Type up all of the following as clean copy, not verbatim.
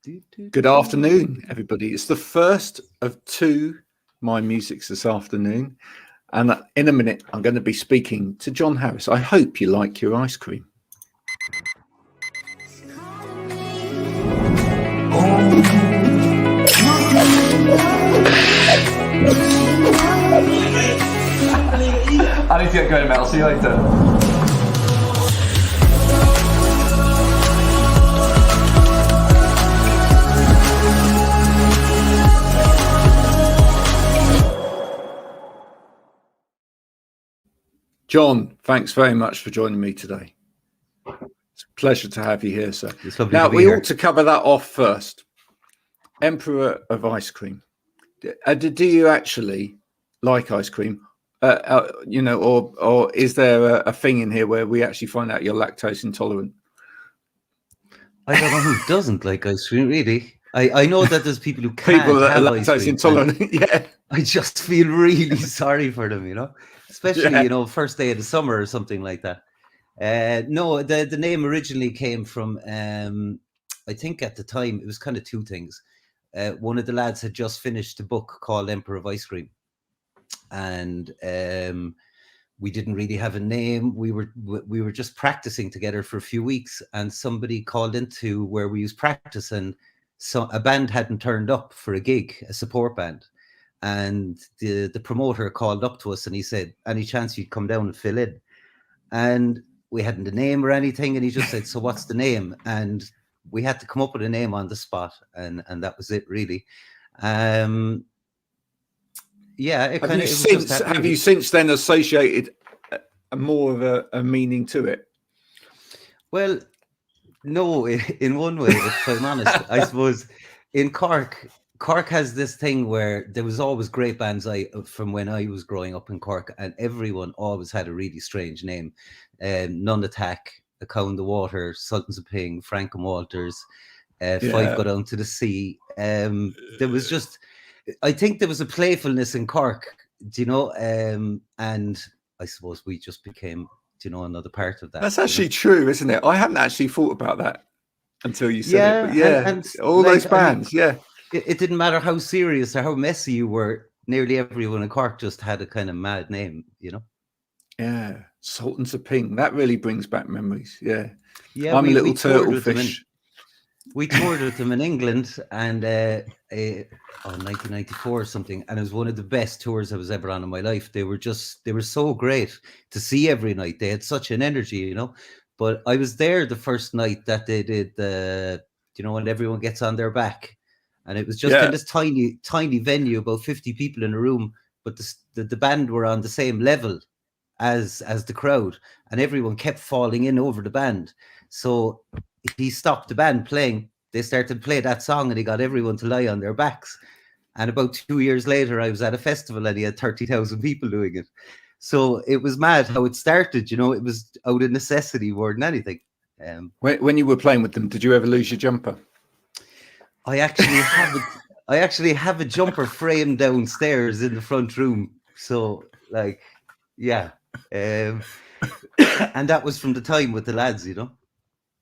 Good afternoon, everybody. It's the first of two My Musics this afternoon. And in a minute, I'm going to be speaking to John Harris. I hope you like your ice cream. I need to get going, Mel. See you later. John, thanks very much for joining me today. It's a pleasure to have you here, sir. Now, we ought to cover that off first. Emperor of ice cream. Do you actually like ice cream? Or is there a thing in here where we actually find out you're lactose intolerant? I don't know who doesn't like ice cream, really. I know that there's people who can't people that have are lactose intolerant. Yeah, I just feel really sorry for them, especially first day of the summer or something like that. No, the name originally came from I think at the time it was kind of two things. One of the lads had just finished a book called Emperor of Ice Cream, and we didn't really have a name. We were just practicing together for a few weeks, and somebody called into where we used practice, and so a band hadn't turned up for a gig, a support band, and the promoter called up to us and he said, "Any chance you'd come down and fill in?" And we hadn't a name or anything, and he just said, "So what's the name?" And we had to come up with a name on the spot, and that was it, really. Yeah, have you since then associated more of a meaning to it? Well, no, in one way, if I'm honest. I suppose in Cork has this thing where there was always great bands from when I was growing up in Cork, and everyone always had a really strange name. None Attack, A Cow in the Water, Sultans of Ping, Frank and Walters, Five Go Down to the Sea. There was just, I think there was a playfulness in Cork, and I suppose we just became, another part of that. That's actually true, isn't it? I hadn't actually thought about that until you said it. But and all those bands, It didn't matter how serious or how messy you were. Nearly everyone in Cork just had a kind of mad name, Yeah, Sultans of Ping. That really brings back memories. Yeah. I'm a little turtle fish. We toured with them in England, and 1994 or something, and it was one of the best tours I was ever on in my life. They were so great to see every night. They had such an energy, But I was there the first night that they did when everyone gets on their back, and it was just in this tiny venue, about 50 people in a room, but the band were on the same level as the crowd, and everyone kept falling in over the band. So he stopped the band playing. They started to play that song, and he got everyone to lie on their backs. And about 2 years later, I was at a festival, and he had 30,000 people doing it. So it was mad how it started. It was out of necessity more than anything. When you were playing with them, did you ever lose your jumper? I actually have a jumper framed downstairs in the front room. So yeah. And that was from the time with the lads,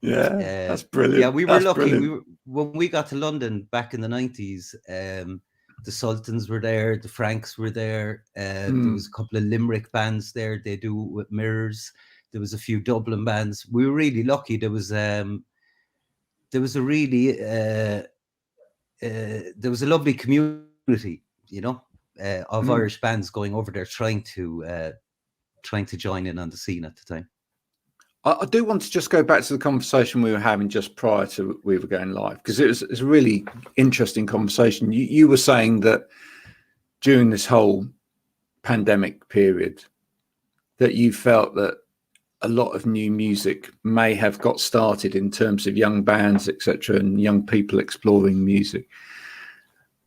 Yeah, that's brilliant. Yeah, we were lucky. When we got to London back in the 90s, the Sultans were there, the Franks were there. There was a couple of Limerick bands there. They do with Mirrors. There was a few Dublin bands. We were really lucky. There was a lovely community, of Irish bands going over there trying to join in on the scene at the time. I do want to just go back to the conversation we were having just prior to we were going live, because it's a really interesting conversation. You were saying that during this whole pandemic period that you felt that a lot of new music may have got started in terms of young bands, etc., and young people exploring music.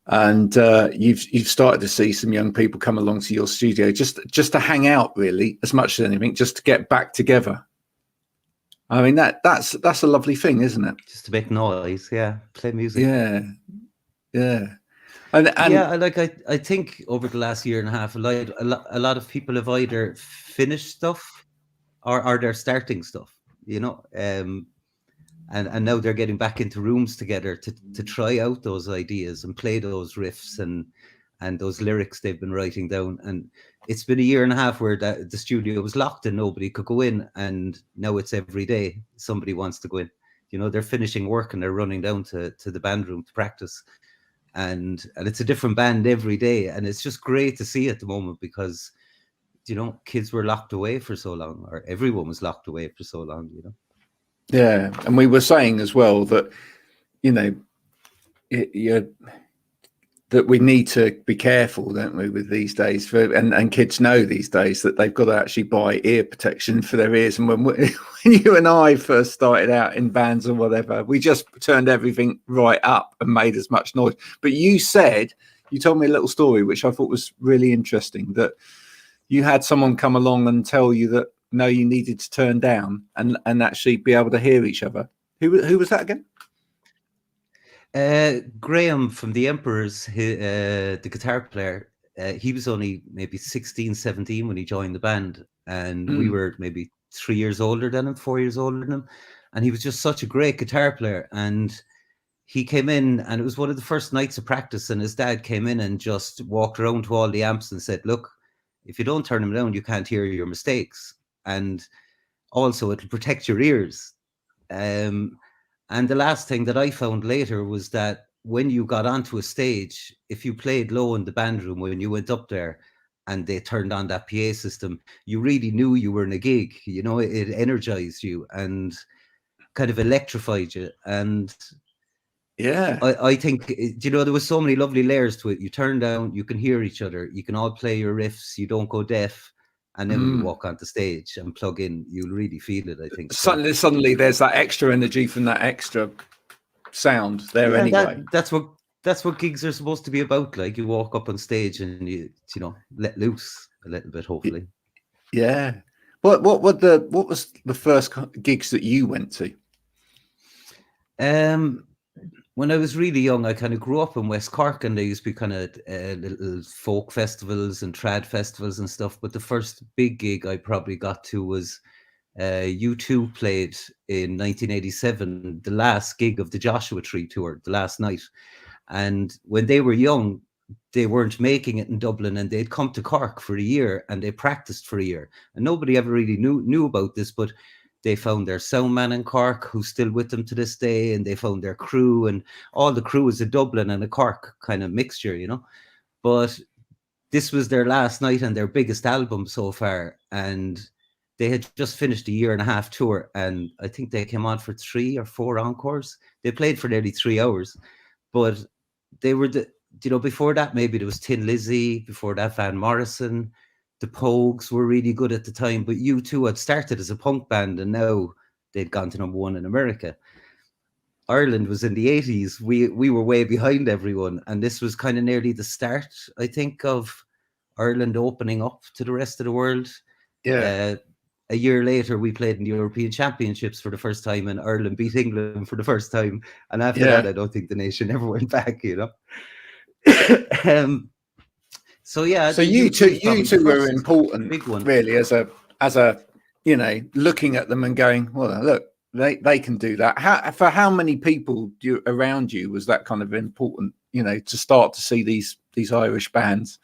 And you've started to see some young people come along to your studio just to hang out, really, as much as anything, just to get back together. I mean, that's a lovely thing, isn't it? Just to make noise, play music. Yeah. And I think over the last year and a half, a lot of people have either finished stuff or they're starting stuff, and And now they're getting back into rooms together to try out those ideas and play those riffs and those lyrics they've been writing down. And it's been a year and a half where the studio was locked and nobody could go in. And now it's every day somebody wants to go in. You know, they're finishing work and they're running down to the band room to practice. And it's a different band every day. And it's just great to see at the moment because, you know, kids were locked away for so long, or everyone was locked away for so long, you know. Yeah. And we were saying as well that, you know, that we need to be careful, don't we, with these days? And kids know these days that they've got to actually buy ear protection for their ears. And when you and I first started out in bands or whatever, we just turned everything right up and made as much noise. But you told me a little story, which I thought was really interesting, that you had someone come along and tell you that, no, you needed to turn down and actually be able to hear each other. Who was that again? Graham from the Emperors, the guitar player, he was only maybe 16, 17 when he joined the band. And we were maybe 3 years older than him, 4 years older than him. And he was just such a great guitar player. And he came in and it was one of the first nights of practice. And his dad came in and just walked around to all the amps and said, look, if you don't turn them down, you can't hear your mistakes. And also it'll protect your ears. And the last thing that I found later was that when you got onto a stage, if you played low in the band room, when you went up there and they turned on that PA system, you really knew you were in a gig. You know, it energized you and kind of electrified you. And yeah, I think, you know, there was so many lovely layers to it. You turn down, you can hear each other, you can all play your riffs, you don't go deaf. And then when you walk onto stage and plug in, you'll really feel it, I think. Suddenly there's that extra energy from that extra sound there anyway. That's what gigs are supposed to be about. Like, you walk up on stage and you know, let loose a little bit, hopefully. Yeah. What was the first gigs that you went to? When I was really young, I kind of grew up in West Cork, and there used to be kind of little folk festivals and trad festivals and stuff. But the first big gig I probably got to was U2 played in 1987, the last gig of the Joshua Tree tour, the last night. And when they were young, they weren't making it in Dublin, and they'd come to Cork for a year and they practiced for a year. And nobody ever really knew about this, but they found their sound man in Cork, who's still with them to this day, and they found their crew, and all the crew is a Dublin and a Cork kind of mixture, you know. But this was their last night and their biggest album so far, and they had just finished a 1.5-year tour, and I think they came on for 3 or 4 encores. They played for nearly 3 hours, but they were before that, maybe there was Tin Lizzy, before that Van Morrison. The Pogues were really good at the time, but U2 had started as a punk band and now they'd gone to #1 in America. Ireland was in the 80s. We were way behind everyone. And this was kind of nearly the start, I think, of Ireland opening up to the rest of the world. Yeah. A year later, we played in the European Championships for the first time, and Ireland beat England for the first time. And after that, I don't think the nation ever went back, you know. So yeah. So you two were important, big one, really, as a you know, looking at them and going, well, look, they can do that. For how many people around you was that kind of important, you know, to start to see these Irish bands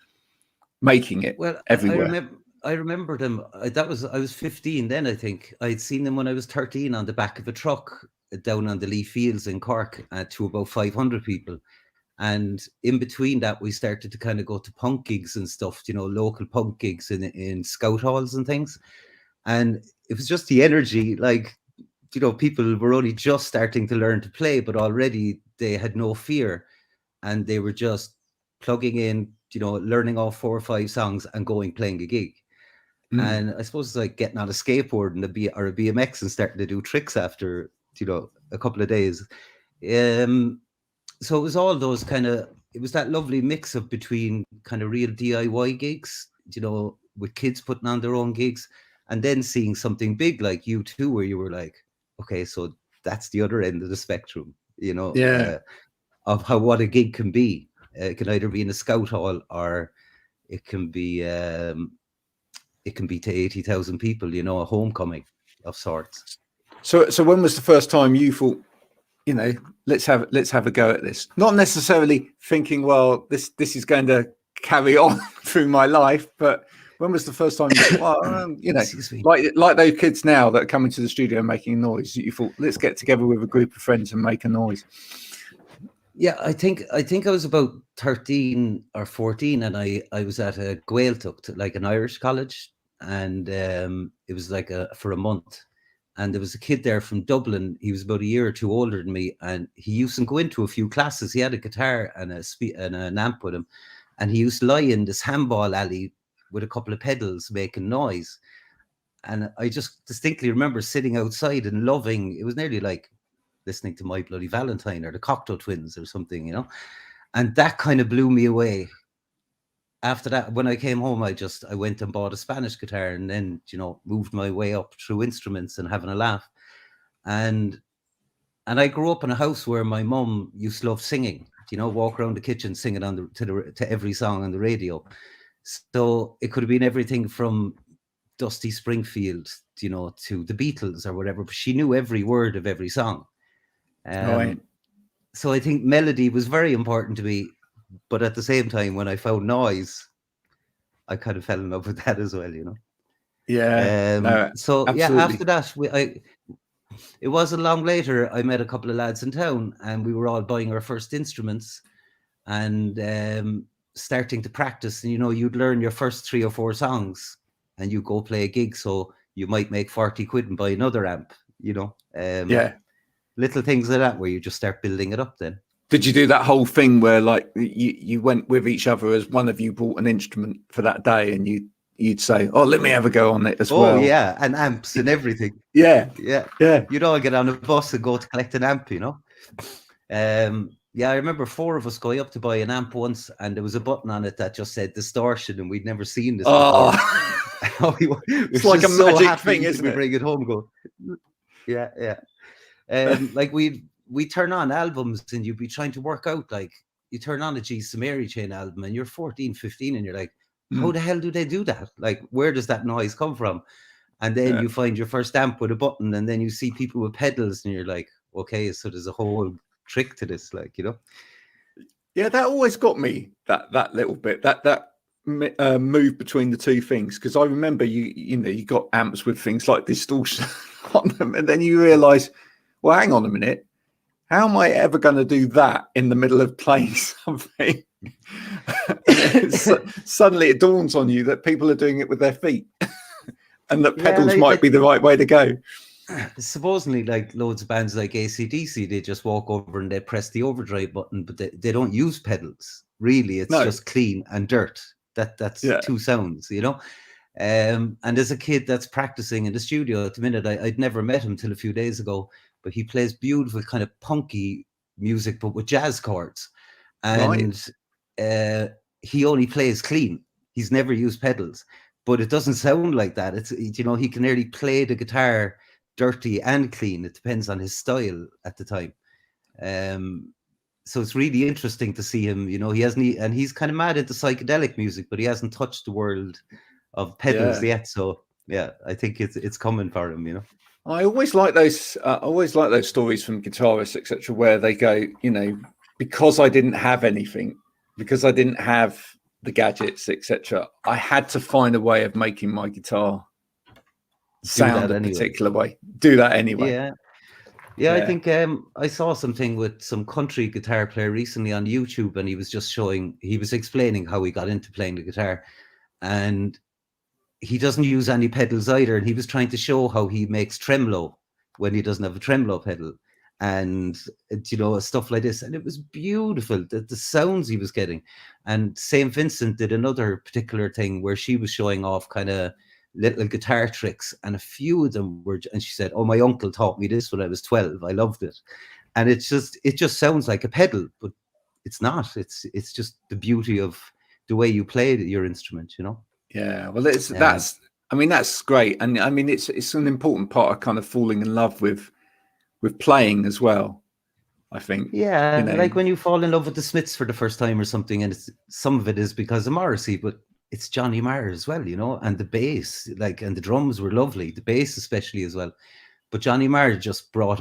making it everywhere? I remember them. I was 15 then, I think. I'd seen them when I was 13 on the back of a truck down on the Lee Fields in Cork to about 500 people. And in between that, we started to kind of go to punk gigs and stuff, you know, local punk gigs in scout halls and things. And it was just the energy, like, you know, people were only just starting to learn to play, but already they had no fear. And they were just plugging in, you know, learning all 4 or 5 songs and playing a gig. And I suppose it's like getting on a skateboard and a BMX and starting to do tricks after, you know, a couple of days. So it was all those it was that lovely mix of between kind of real DIY gigs, you know, with kids putting on their own gigs, and then seeing something big like U2, where you were like, okay, so that's the other end of the spectrum, you know, of what a gig can be. It can either be in a scout hall or it can be to 80,000 people, you know, a homecoming of sorts. So when was the first time you thought, let's have a go at this? Not necessarily thinking, well, this is going to carry on through my life, but when was the first time you thought, well, Excuse me. like those kids now that are coming to the studio making noise, you thought, let's get together with a group of friends and make a noise? Yeah, I think I was about 13 or 14, and I was at a Gaeltacht, like an Irish college, and it was like for a month. And there was a kid there from Dublin. He was about a year or two older than me, and he used to go into a few classes. He had a guitar and an amp with him, and he used to lie in this handball alley with a couple of pedals making noise. And I just distinctly remember sitting outside and loving. It was nearly like listening to My Bloody Valentine or the Cocteau Twins or something, and that kind of blew me away. After that, when I came home, I went and bought a Spanish guitar, and then, moved my way up through instruments and having a laugh. And I grew up in a house where my mum used to love singing, walk around the kitchen singing to every song on the radio. So it could have been everything from Dusty Springfield, to the Beatles or whatever, but she knew every word of every song. Right. So I think melody was very important to me, but at the same time, when I found noise, I kind of fell in love with that as well, Yeah. No, so absolutely. yeah, after that, it wasn't long later, I met a couple of lads in town, and we were all buying our first instruments and starting to practice. And you'd learn your first 3 or 4 songs, and you go play a gig, so you might make 40 quid and buy another amp. Yeah. Little things like that where you just start building it up then. Did you do that whole thing where like you went with each other as one of you bought an instrument for that day, and you'd say, oh, let me have a go on it as well? Oh yeah, and amps and everything. Yeah. You'd all get on a bus and go to collect an amp, I remember 4 of us going up to buy an amp once, and there was a button on it that just said distortion, and we'd never seen this before. It's like a magic thing, isn't it? We bring it home, go, yeah. Like we turn on albums, and you'd be trying to work out, like, you turn on a G Mary Chain album, and you're 14, 15, and you're like, how the hell do they do that? Like, where does that noise come from? And then you find your first amp with a button, and then you see people with pedals, and you're like, okay, so there's a whole trick to this, like, Yeah, that always got me, that little bit, that move between the two things, because I remember you got amps with things like distortion on them, and then you realize, well, hang on a minute, how am I ever going to do that in the middle of playing something? Suddenly it dawns on you that people are doing it with their feet and that pedals might be the right way to go. Supposedly, like loads of bands like AC/DC, they just walk over and they press the overdrive button, but they don't use pedals. Really, it's just clean and dirt. That's 2 sounds, and as a kid that's practicing in the studio at the minute, I'd never met him till a few days ago, but he plays beautiful kind of punky music, but with jazz chords. And he only plays clean. He's never used pedals, but it doesn't sound like that. It's, he can nearly play the guitar dirty and clean. It depends on his style at the time. So it's really interesting to see him, he hasn't, and he's kind of mad into psychedelic music, but he hasn't touched the world of pedals yet. So yeah, I think it's coming for him, I always like those stories from guitarists, etc., where they go, because I didn't have anything, because I didn't have the gadgets, etc., I had to find a way of making my guitar sound a particular way. Do that anyway. Yeah, I think I saw something with some country guitar player recently on YouTube, and he was explaining how he got into playing the guitar, and he doesn't use any pedals either, and he was trying to show how he makes tremolo when he doesn't have a tremolo pedal, and stuff like this, and it was beautiful, the sounds he was getting. And St. Vincent did another particular thing where she was showing off kind of little guitar tricks, and a few of them were, and she said, oh, my uncle taught me this when I was 12, I loved it. And it just sounds like a pedal, but it's not. It's just the beauty of the way you play your instrument, Yeah, well, that's great, and I mean it's an important part of kind of falling in love with playing as well, I think. Yeah, like when you fall in love with the Smiths for the first time or something, and some of it is because of Morrissey, but it's Johnny Marr as well, and the bass, and the drums were lovely, the bass especially as well. But Johnny Marr just brought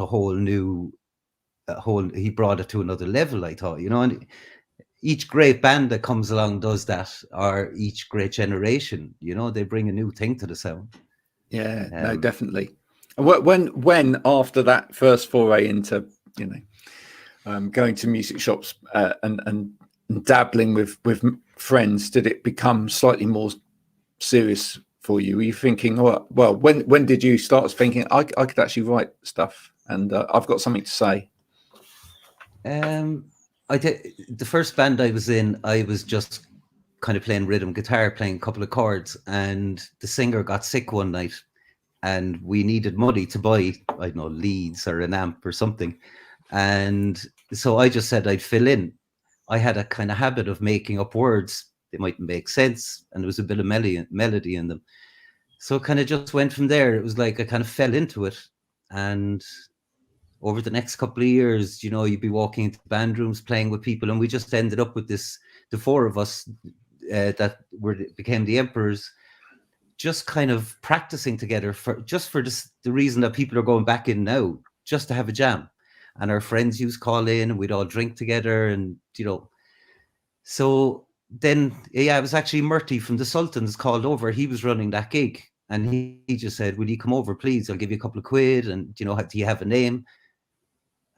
he brought it to another level, I thought, and each great band that comes along does that, or each great generation, they bring a new thing to the sound. Yeah, no, definitely. When after that first foray into, going to music shops and dabbling with friends, did it become slightly more serious for you? Were you thinking, well, when did you start thinking I could actually write stuff and I've got something to say? The first band I was in, I was just kind of playing rhythm guitar, playing a couple of chords, and the singer got sick one night, and we needed money to buy, I don't know, leads or an amp or something. And so I just said I'd fill in. I had a kind of habit of making up words. They mightn't make sense, and there was a bit of melody in them. So it kind of just went from there. It was like I kind of fell into it. And over the next couple of years, you'd be walking into band rooms, playing with people, and we just ended up with the four of us that became the Emperors, just kind of practicing together for the reason that people are going back in now, just to have a jam. And our friends used to call in, and we'd all drink together, and so then, it was actually Murty from the Sultans called over. He was running that gig, and he just said, "Will you come over, please? I'll give you a couple of quid, and do you have a name?"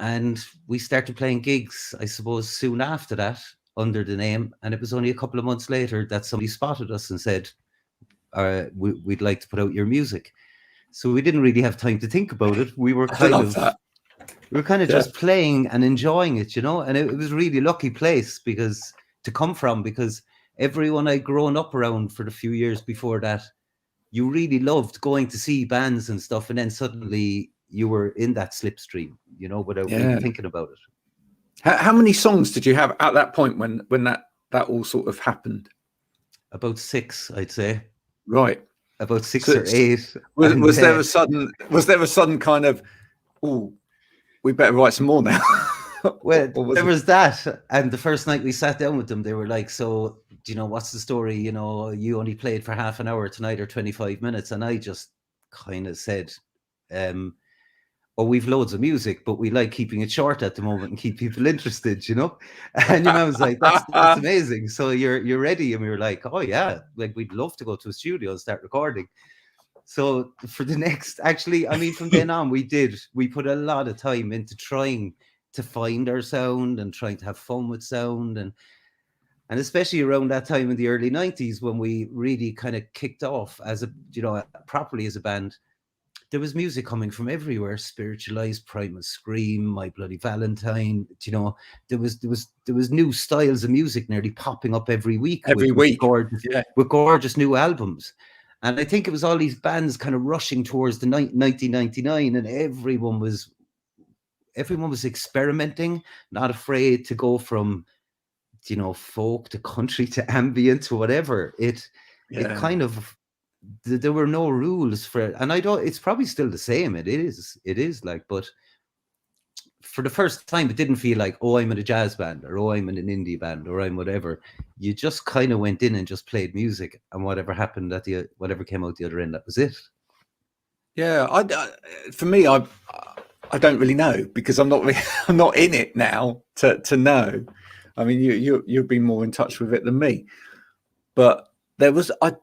And we started playing gigs, I suppose, soon after that under the name. And it was only a couple of months later that somebody spotted us and said, we'd like to put out your music. So we didn't really have time to think about it. We were kind of just playing and enjoying it, and it was a really lucky place to come from, because everyone I'd grown up around for the few years before that, you really loved going to see bands and stuff, and then suddenly you were in that slipstream, without really thinking about it. How many songs did you have at that point when that all sort of happened? About 6, I'd say. Right. About 6 or 8. Was there a sudden kind of, oh, we better write some more now? Well, there was that. And the first night we sat down with them, they were like, "So, what's the story? You only played for half an hour tonight, or 25 minutes. And I just kind of said, we've loads of music, but we like keeping it short at the moment and keep people interested, And I was like, that's amazing. So you're ready? And we were like, oh yeah, like we'd love to go to a studio and start recording. So for the next, from then on, we put a lot of time into trying to find our sound and trying to have fun with sound, and especially around that time in the early 90s when we really kind of kicked off as properly as a band. There was music coming from everywhere: Spiritualized, Primal Scream, My Bloody Valentine. There was new styles of music nearly popping up every week. With gorgeous new albums. And I think it was all these bands kind of rushing towards the 1999, and everyone was experimenting, not afraid to go from folk to country to ambient to whatever. It kind of, there were no rules for it, and it's probably still the same. It is like, but for the first time, it didn't feel like, oh, I'm in a jazz band, or oh, I'm in an indie band, or I'm whatever. You just kind of went in and just played music, and whatever happened whatever came out the other end, that was it. Yeah, for me, I don't really know, because I'm not in it now to know. I mean, you've been more in touch with it than me, but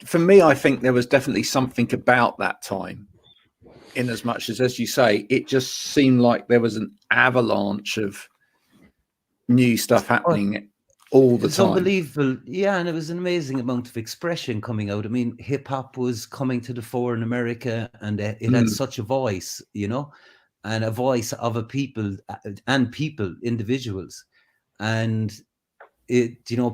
for me, I think there was definitely something about that time, in as much as you say, it just seemed like there was an avalanche of new stuff happening all the time. Unbelievable. Yeah, and it was an amazing amount of expression coming out. I mean, hip hop was coming to the fore in America, and it had such a voice, and a voice of a people and individuals. And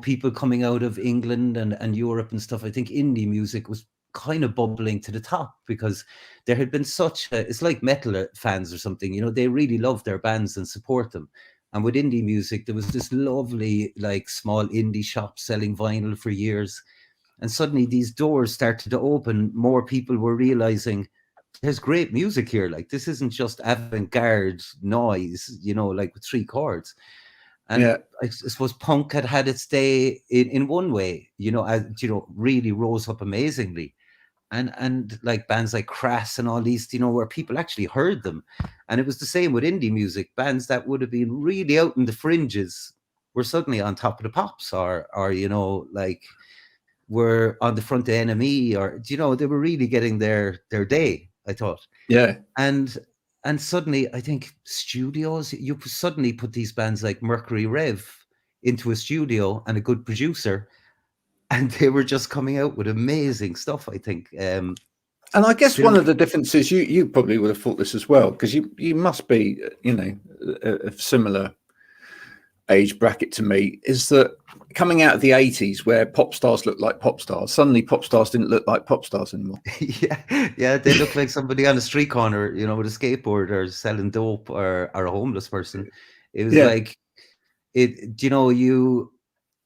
people coming out of England and Europe and stuff. I think indie music was kind of bubbling to the top, because there had been it's like metal fans or something, they really love their bands and support them. And with indie music, there was this lovely, like, small indie shop selling vinyl for years. And suddenly these doors started to open. More people were realizing there's great music here. Like, this isn't just avant-garde noise, like with 3 chords. And I suppose punk had its day in one way, as really rose up amazingly. and like bands like Crass and all these, where people actually heard them. And it was the same with indie music. Bands that would have been really out in the fringes were suddenly on top of the pops, or like were on the front of NME, or they were really getting their day, I thought. Yeah. And suddenly, I think studios, you suddenly put these bands like Mercury Rev into a studio and a good producer, and they were just coming out with amazing stuff, I think. And I guess one of the differences, you probably would have thought this as well, because you must be, a similar age bracket to me, is that coming out of the 80s where pop stars looked like pop stars, suddenly pop stars didn't look like pop stars anymore. Yeah, they look like somebody on a street corner, with a skateboard, or selling dope, or a homeless person. It was like it, you,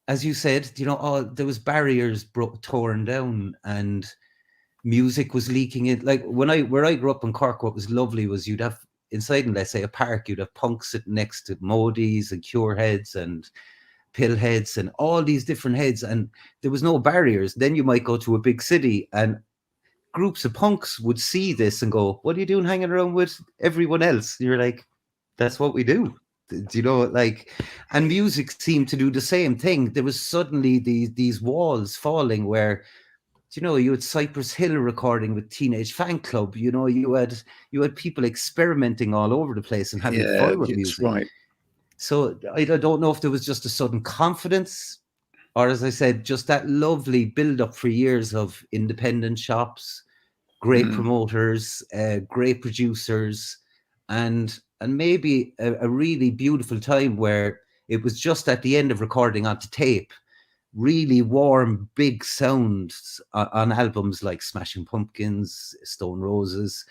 as you said, there was barriers torn down, and music was leaking in. Like where I grew up in Cork, what was lovely was you'd have inside, in, let's say, a park, you'd have punks sitting next to Modies and Cure heads and Pill heads and all these different heads, and there was no barriers. Then you might go to a big city, and groups of punks would see this and go, "What are you doing hanging around with everyone else?" And you're like, "That's what we do." And music seemed to do the same thing. There was suddenly these walls falling where, you had Cypress Hill recording with Teenage Fan Club. You had people experimenting all over the place and having fun with music. Right. So I don't know if there was just a sudden confidence, or, as I said, just that lovely build-up for years of independent shops, great promoters, great producers, and maybe a really beautiful time where it was just at the end of recording onto tape, really warm, big sounds on albums like Smashing Pumpkins, Stone Roses.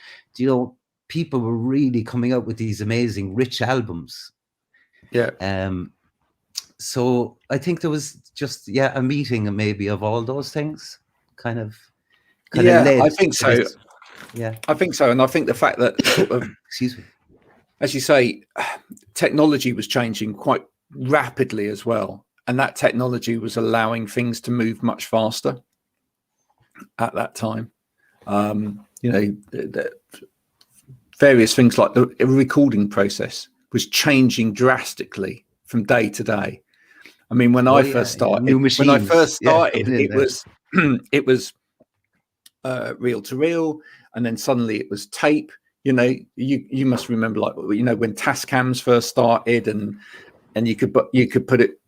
People were really coming out with these amazing, rich albums. Yeah. So I think there was just a meeting maybe of all those things, kind of led. I think so. Yeah, I think so, and I think the fact that sort of, excuse me, as you say, technology was changing quite rapidly as well, and that technology was allowing things to move much faster at that time. The various things like the recording process was changing drastically from day to day. I mean, when I first started, it was reel to reel, and then suddenly it was tape. You must remember, like, when Tascams first started, and you could put it,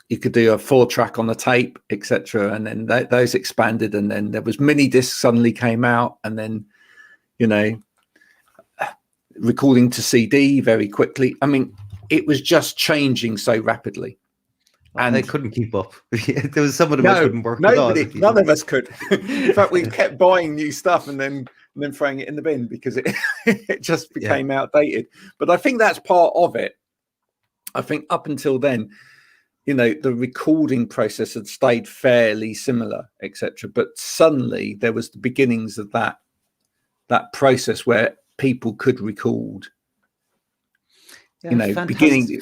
you could do a 4-track on the tape, etc. And then those expanded, and then there was mini discs suddenly came out, and then recording to CD very quickly. I mean, it was just changing so rapidly, and I couldn't keep up. There was some of them I couldn't work with. None of us could. In fact, we kept buying new stuff and then throwing it in the bin because it just became outdated. But I think that's part of it. I think up until then, the recording process had stayed fairly similar, etc. But suddenly there was the beginnings of that process where people could record. Beginning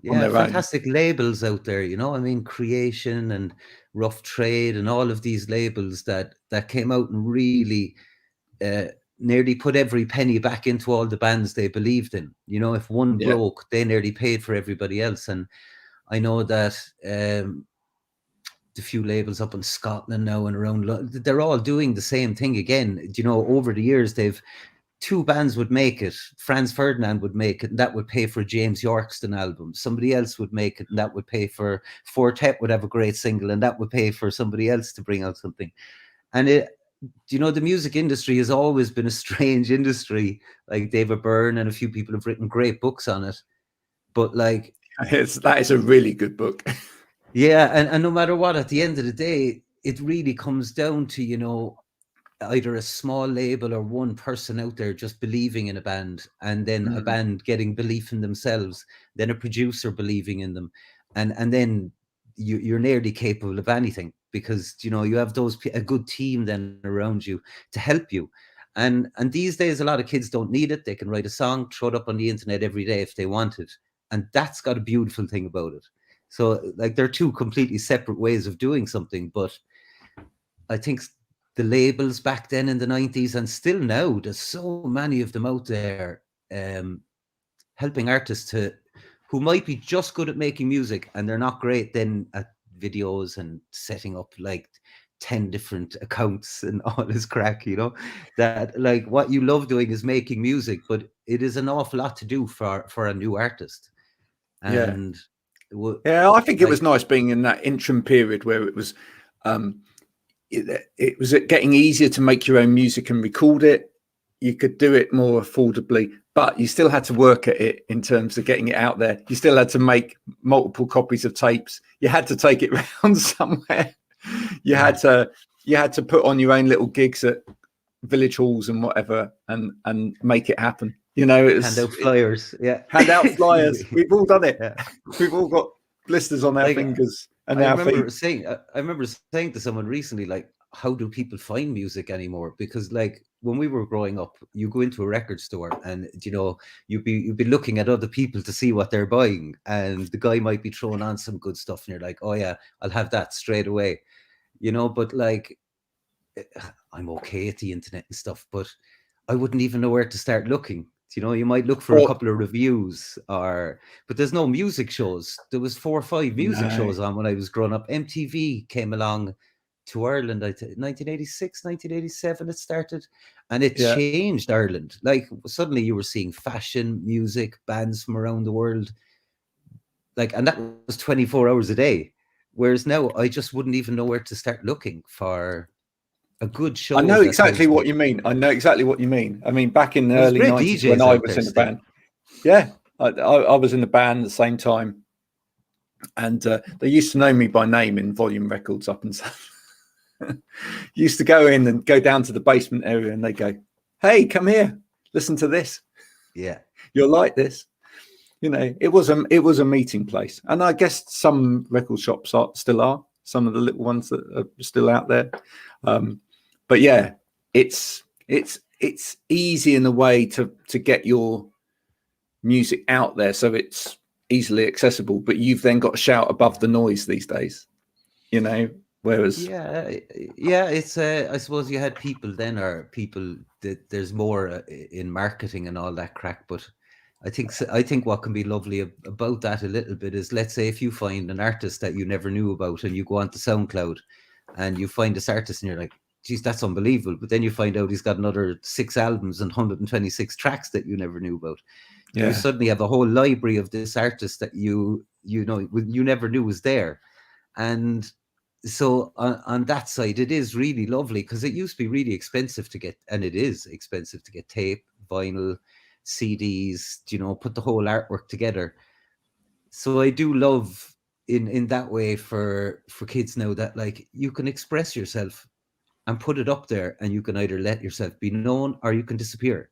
on their fantastic labels out there. I mean, Creation and Rough Trade and all of these labels that came out and really nearly put every penny back into all the bands they believed in. If one broke, they nearly paid for everybody else. And I know that the few labels up in Scotland now and around, they're all doing the same thing again. Over the years, 2 bands would make it. Franz Ferdinand would make it, and that would pay for a James Yorkston album. Somebody else would make it, and that would pay for Fortet would have a great single, and that would pay for somebody else to bring out something. And the music industry has always been a strange industry. Like David Byrne and a few people have written great books on it, but like that is a really good book. And no matter what, at the end of the day, it really comes down to either a small label or one person out there just believing in a band, and then a band getting belief in themselves, then a producer believing in them, and then you're nearly capable of anything, because you have a good team then around you to help you. And these days a lot of kids don't need it. They can write a song, throw it up on the internet every day if they want it, and that's got a beautiful thing about it. So like, they're 2 completely separate ways of doing something, but I think the labels back then in the 90s, and still now, there's so many of them out there helping artists who might be just good at making music, and they're not great then at videos and setting up like 10 different accounts and all this crack, you know, that like what you love doing is making music, but it is an awful lot to do for a new artist. And yeah, I think it was nice being in that interim period where it was it was getting easier to make your own music and record it. You could do it more affordably, but you still had to work at it in terms of getting it out there. You still had to make multiple copies of tapes. You had to take it around somewhere. You had to put on your own little gigs at village halls and whatever, and make it happen. You know, hand out flyers. Hand out flyers. We've all done it. Yeah. We've all got blisters on our fingers and our feet. I remember saying to someone recently, like, how do people find music anymore? Because like when we were growing up, you go into a record store and, you know, you'd be looking at other people to see what they're buying, and the guy might be throwing on some good stuff and you're like, oh yeah, I'll have that straight away, you know. But like, I'm okay at the internet and stuff, but I wouldn't even know where to start looking. You know, you might look for a couple of reviews, but there's no music shows. There was 4 or 5 music shows on when I was growing up. MTV came along to Ireland, 1986, 1987 it started, and it changed Ireland. Like suddenly you were seeing fashion, music, bands from around the world, like, and that was 24 hours a day. Whereas now I just wouldn't even know where to start looking for a good show. I know exactly what you mean. I mean, back in the early 90s when I was in the band. Yeah, I was in the band at the same time. And they used to know me by name in Volume Records up and stuff. Used to go in and go down to the basement area and they go, hey, come here, listen to this. Yeah. You'll like this. You know, it was a meeting place. And I guess some record shops still are, some of the little ones that are still out there. But yeah, it's easy in a way to get your music out there, so it's easily accessible. But you've then got to shout above the noise these days, you know. Whereas it's I suppose you had people then, or people that there's more in marketing and all that crack. But I think what can be lovely about that a little bit is, let's say if you find an artist that you never knew about and you go onto SoundCloud and you find this artist and you're like, geez, that's unbelievable. But then you find out he's got another 6 albums and 126 tracks that you never knew about. Yeah. You suddenly have a whole library of this artist that you never knew was there. And so on that side, it is really lovely, because it used to be really expensive to get, and it is expensive to get tape, vinyl, CDs, you know, put the whole artwork together. So I do love in that way for kids now that like you can express yourself and put it up there, and you can either let yourself be known or you can disappear.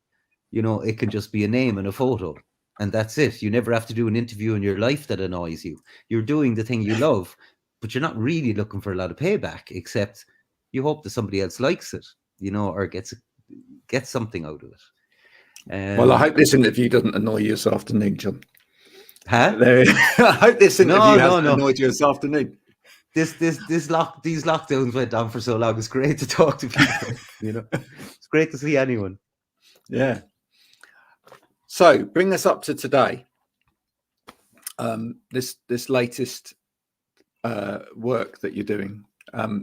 You know, it can just be a name and a photo, and that's it. You never have to do an interview in your life that annoys you. You're doing the thing you love, but you're not really looking for a lot of payback, except you hope that somebody else likes it, you know, or gets something out of it. Well, I hope this interview doesn't annoy you this afternoon, John. Huh? I hope this interview hasn't annoyed you this afternoon. These lockdowns went on for so long. It's great to talk to people. You know, it's great to see anyone. Yeah. So bring us up to today. This latest work that you're doing.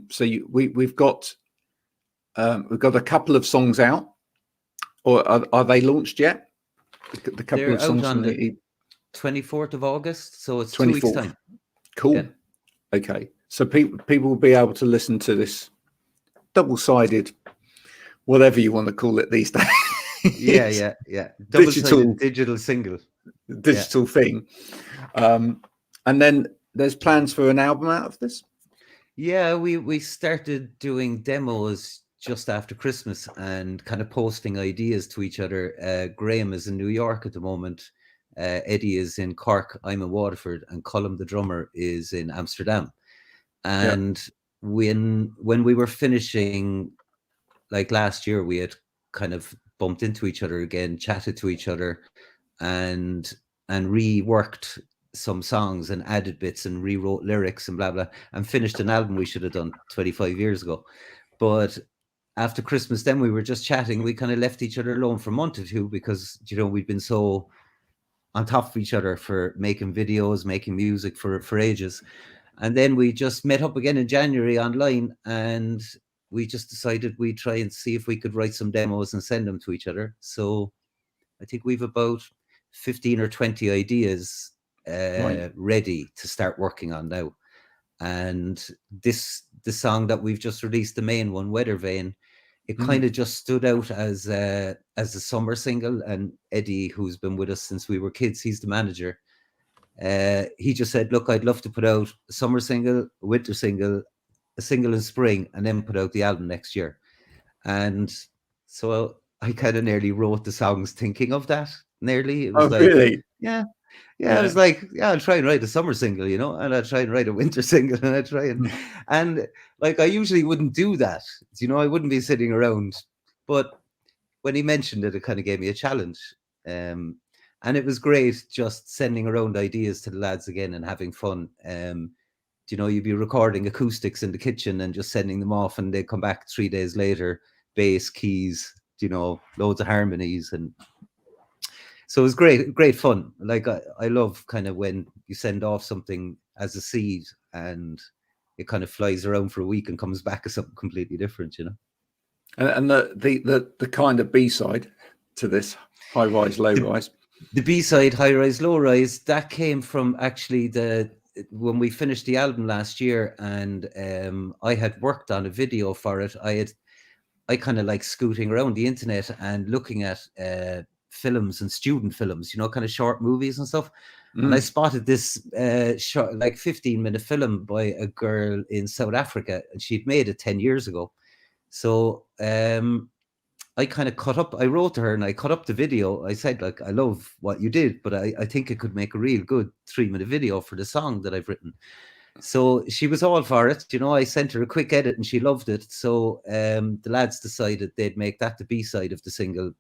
So we've got a couple of songs out, or are they launched yet? The couple They're of songs out on the 24th of August, so it's 2 weeks time. Cool. Yeah. Okay, so people will be able to listen to this double-sided, whatever you want to call it these days. Yeah. Digital single, digital thing. And then there's plans for an album out of this. Yeah, we started doing demos just after Christmas and kind of posting ideas to each other. Graham is in New York at the moment. Eddie is in Cork. I'm in Waterford, and Colm, the drummer, is in Amsterdam. And when we were finishing, like last year, we had kind of bumped into each other again, chatted to each other, and reworked some songs and added bits and rewrote lyrics and blah blah, and finished an album we should have done 25 years ago. But after Christmas, then we were just chatting. We kind of left each other alone for a month or two because, you know, we'd been so on top of each other for making videos, making music for ages. And then we just met up again in January online, and we just decided we'd try and see if we could write some demos and send them to each other. So I think we've about 15 or 20 ideas ready to start working on now. And the song that we've just released, the main one, Weather Vane, it kind of just stood out as a summer single. And Eddie, who's been with us since we were kids, he's the manager. He just said, look, I'd love to put out a summer single, a winter single, a single in spring, and then put out the album next year. And so I kind of nearly wrote the songs thinking of that. Nearly. It was really? Yeah. I was like, I'll try and write a summer single, you know, and I'll try and write a winter single, and I try and like, I usually wouldn't do that, you know, I wouldn't be sitting around, but when he mentioned it, it kind of gave me a challenge. And it was great just sending around ideas to the lads again and having fun. You know, you'd be recording acoustics in the kitchen and just sending them off, and they'd come back 3 days later, bass, keys, you know, loads of harmonies. And so it was great fun. Like, I love kind of when you send off something as a seed and it kind of flies around for a week and comes back as something completely different, you know. And the kind of B-side to this, High Rise, Low Rise. The B-side, High Rise, Low Rise, that came from actually when we finished the album last year, and I had worked on a video for it. I kind of like scooting around the internet and looking at films and student films, you know, kind of short movies and stuff. And I spotted this short, like 15-minute film by a girl in South Africa, and she'd made it 10 years ago. So I kind of I wrote to her and I cut up the video. I said, like, I love what you did, but I think it could make a real good 3-minute video for the song that I've written. So she was all for it. You know, I sent her a quick edit and she loved it. So the lads decided they'd make that the B-side of the single.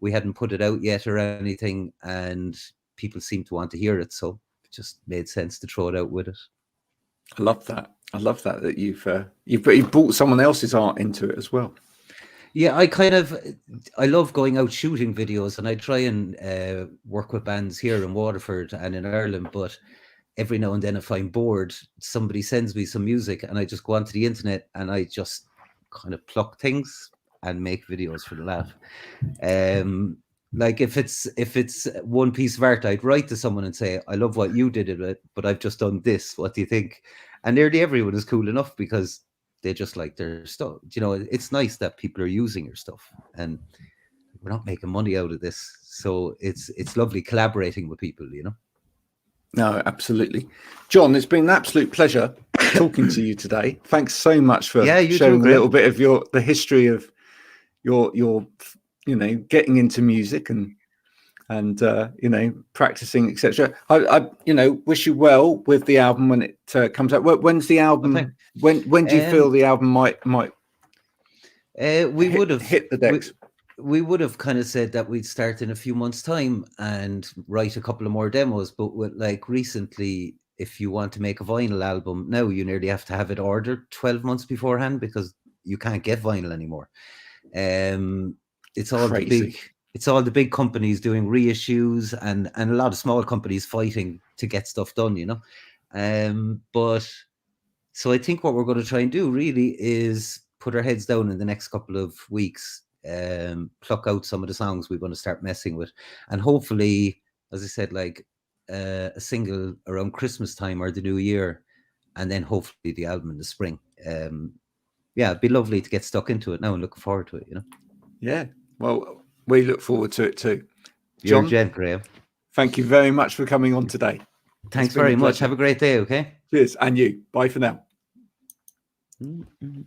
We hadn't put it out yet or anything, and people seemed to want to hear it. So it just made sense to throw it out with it. I love that you've brought someone else's art into it as well. Yeah, I love going out shooting videos, and I try and work with bands here in Waterford and in Ireland, but every now and then if I'm bored, somebody sends me some music and I just go onto the internet and I just kind of pluck things and make videos for the laugh. Like if it's one piece of art, I'd write to someone and say, I love what you did in it, but I've just done this. What do you think? And nearly everyone is cool enough because they just like their stuff. You know, it's nice that people are using your stuff, and we're not making money out of this. So it's lovely collaborating with people, you know? No, absolutely. John, it's been an absolute pleasure talking to you today. Thanks so much for sharing a little bit of the history of your you know, getting into music and you know, practicing, etc. I you know, wish you well with the album when it comes out. When's the album? When do you feel the album might hit the decks? We would have kind of said that we'd start in a few months' time and write a couple of more demos. But like recently, if you want to make a vinyl album now, you nearly have to have it ordered 12 months beforehand because you can't get vinyl anymore. It's all crazy. It's all the big companies doing reissues and a lot of small companies fighting to get stuff done, you know. But so I think what we're going to try and do really is put our heads down in the next couple of weeks, pluck out some of the songs we want to start messing with, and hopefully, as I said, like a single around Christmas time or the New Year, and then hopefully the album in the spring. Yeah, it'd be lovely to get stuck into it now and looking forward to it, you know. Yeah, well, we look forward to it too. You're John, a gent, Graham. Thank you very much for coming on today. Thanks very much. Have a great day, okay? Cheers, and you. Bye for now. Mm-hmm.